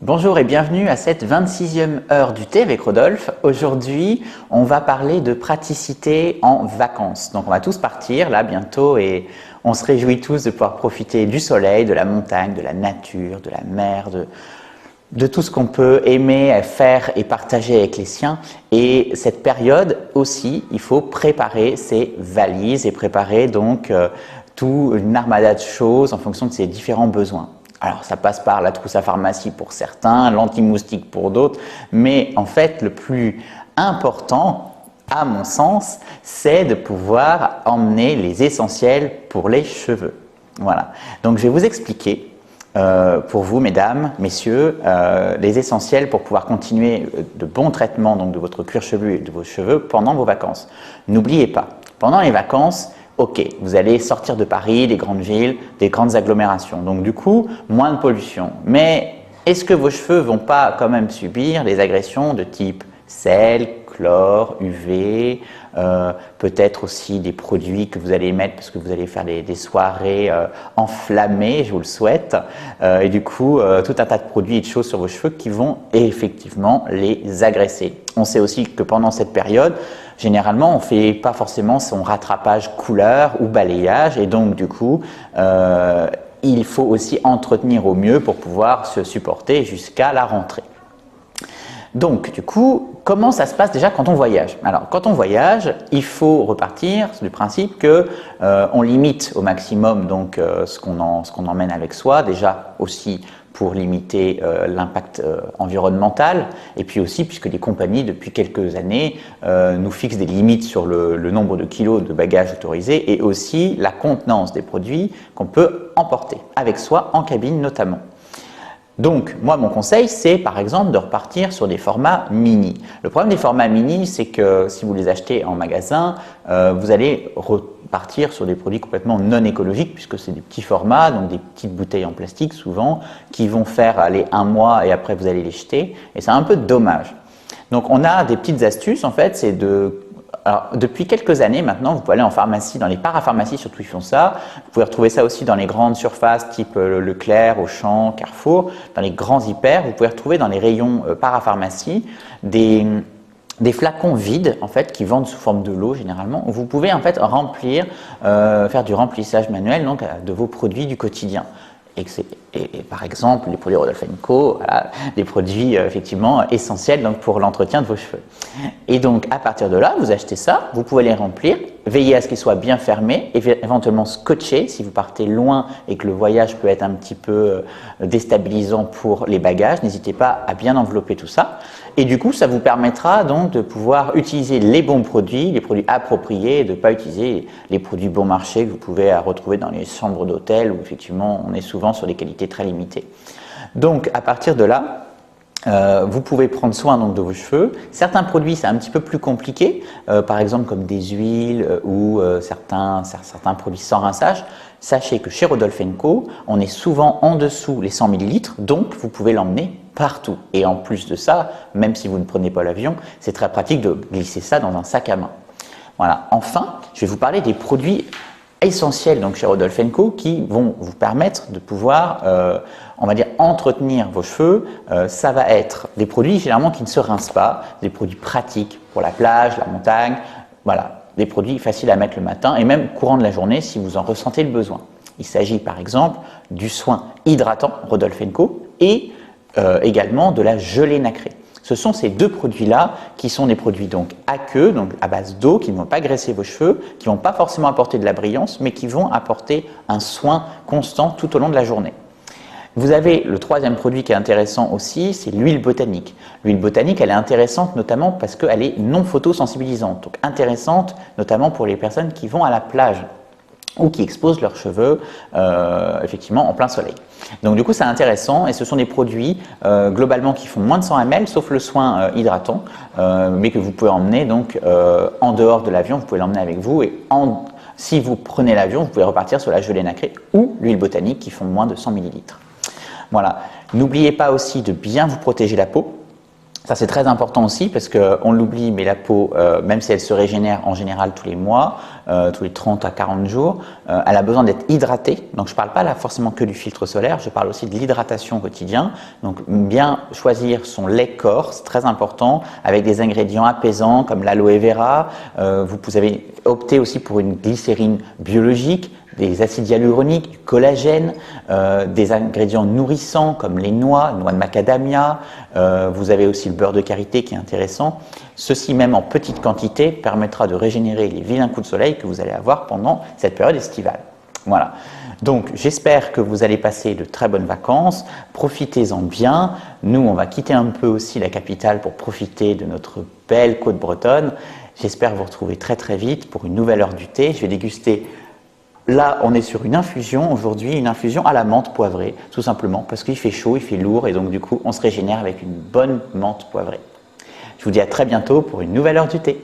Bonjour et bienvenue à cette 26e heure du thé avec Rodolphe. Aujourd'hui, on va parler de praticité en vacances. Donc on va tous partir là bientôt et on se réjouit tous de pouvoir profiter du soleil, de la montagne, de la nature, de la mer, de tout ce qu'on peut aimer faire et partager avec les siens. Et cette période aussi, il faut préparer ses valises et préparer donc toute une armada de choses en fonction de ses différents besoins. Alors ça passe par la trousse à pharmacie pour certains, l'anti-moustique pour d'autres, mais en fait le plus important, à mon sens, c'est de pouvoir emmener les essentiels pour les cheveux. Voilà, donc je vais vous expliquer pour vous mesdames, messieurs, les essentiels pour pouvoir continuer de bons traitements donc, de votre cuir chevelu et de vos cheveux pendant vos vacances. N'oubliez pas, pendant les vacances, ok, vous allez sortir de Paris, des grandes villes, des grandes agglomérations. Donc du coup, moins de pollution. Mais est-ce que vos cheveux ne vont pas quand même subir des agressions de type sel, chlore, UV, peut-être aussi des produits que vous allez émettre parce que vous allez faire des soirées enflammées, je vous le souhaite. Et du coup, tout un tas de produits et de choses sur vos cheveux qui vont effectivement les agresser. On sait aussi que pendant cette période, généralement, on ne fait pas forcément son rattrapage couleur ou balayage et donc du coup, il faut aussi entretenir au mieux pour pouvoir se supporter jusqu'à la rentrée. Donc, du coup, comment ça se passe déjà quand on voyage? Alors, quand on voyage, il faut repartir du principe que on limite au maximum donc ce qu'on emmène avec soi, déjà aussi pour limiter l'impact environnemental et puis aussi puisque les compagnies depuis quelques années nous fixent des limites sur le nombre de kilos de bagages autorisés et aussi la contenance des produits qu'on peut emporter avec soi en cabine notamment. Donc, moi, mon conseil, c'est par exemple de repartir sur des formats mini. Le problème des formats mini, c'est que si vous les achetez en magasin, vous allez repartir sur des produits complètement non écologiques puisque c'est des petits formats, donc des petites bouteilles en plastique souvent, qui vont faire aller un mois et après vous allez les jeter et c'est un peu dommage. Donc, on a des petites astuces en fait, c'est alors, depuis quelques années maintenant, vous pouvez aller en pharmacie, dans les parapharmacies surtout ils font ça. Vous pouvez retrouver ça aussi dans les grandes surfaces type Leclerc, Auchan, Carrefour. Dans les grands hyper, vous pouvez retrouver dans les rayons parapharmacie des flacons vides en fait qui vendent sous forme de lot généralement. Où vous pouvez en fait remplir, faire du remplissage manuel donc de vos produits du quotidien. Et par exemple, les produits Rodolphe & Co, voilà, des produits effectivement essentiels donc, pour l'entretien de vos cheveux. Et donc, à partir de là, vous achetez ça, vous pouvez les remplir, veillez à ce qu'ils soient bien fermés, éventuellement scotchés si vous partez loin et que le voyage peut être un petit peu déstabilisant pour les bagages. N'hésitez pas à bien envelopper tout ça. Et du coup, ça vous permettra donc de pouvoir utiliser les bons produits, les produits appropriés et de ne pas utiliser les produits bon marché que vous pouvez retrouver dans les chambres d'hôtel où effectivement on est souvent sur des qualités très limitées. Donc, à partir de là, vous pouvez prendre soin donc, de vos cheveux. Certains produits, c'est un petit peu plus compliqué, par exemple comme des huiles ou certains produits sans rinçage. Sachez que chez Rodolphe & Co, on est souvent en dessous les 100 ml, donc vous pouvez l'emmener partout. Et en plus de ça, même si vous ne prenez pas l'avion, c'est très pratique de glisser ça dans un sac à main. Voilà. Enfin, je vais vous parler des produits essentiels donc chez Rodolphe & Co qui vont vous permettre de pouvoir, on va dire, entretenir vos cheveux. Ça va être des produits généralement qui ne se rincent pas, des produits pratiques pour la plage, la montagne, voilà, des produits faciles à mettre le matin et même courant de la journée si vous en ressentez le besoin. Il s'agit par exemple du soin hydratant Rodolphe & Co et également de la gelée nacrée. Ce sont ces deux produits-là qui sont des produits donc aqueux, donc à base d'eau, qui ne vont pas graisser vos cheveux, qui ne vont pas forcément apporter de la brillance, mais qui vont apporter un soin constant tout au long de la journée. Vous avez le troisième produit qui est intéressant aussi, c'est l'huile botanique. L'huile botanique, elle est intéressante notamment parce qu'elle est non photosensibilisante, donc intéressante notamment pour les personnes qui vont à la plage ou qui exposent leurs cheveux effectivement en plein soleil. Donc du coup c'est intéressant et ce sont des produits globalement qui font moins de 100 ml sauf le soin hydratant mais que vous pouvez emmener donc en dehors de l'avion, vous pouvez l'emmener avec vous et si vous prenez l'avion vous pouvez repartir sur la gelée nacrée ou l'huile botanique qui font moins de 100 ml. Voilà, n'oubliez pas aussi de bien vous protéger la peau. Ça, c'est très important aussi parce qu'on l'oublie, mais la peau, même si elle se régénère en général tous les mois, tous les 30 à 40 jours, elle a besoin d'être hydratée. Donc, je ne parle pas là forcément que du filtre solaire, je parle aussi de l'hydratation au quotidien. Donc, bien choisir son lait corps, c'est très important, avec des ingrédients apaisants comme l'aloe vera. Vous avez opté aussi pour une glycérine biologique, des acides hyaluroniques, du collagène, des ingrédients nourrissants comme les noix de macadamia. Vous avez aussi le beurre de karité qui est intéressant. Ceci, même en petite quantité, permettra de régénérer les vilains coups de soleil que vous allez avoir pendant cette période estivale. Voilà. Donc, j'espère que vous allez passer de très bonnes vacances. Profitez-en bien. Nous, on va quitter un peu aussi la capitale pour profiter de notre belle côte bretonne. J'espère vous retrouver très très vite pour une nouvelle heure du thé. Je vais déguster. Là, on est sur une infusion aujourd'hui, une infusion à la menthe poivrée, tout simplement parce qu'il fait chaud, il fait lourd et donc du coup, on se régénère avec une bonne menthe poivrée. Je vous dis à très bientôt pour une nouvelle heure du thé.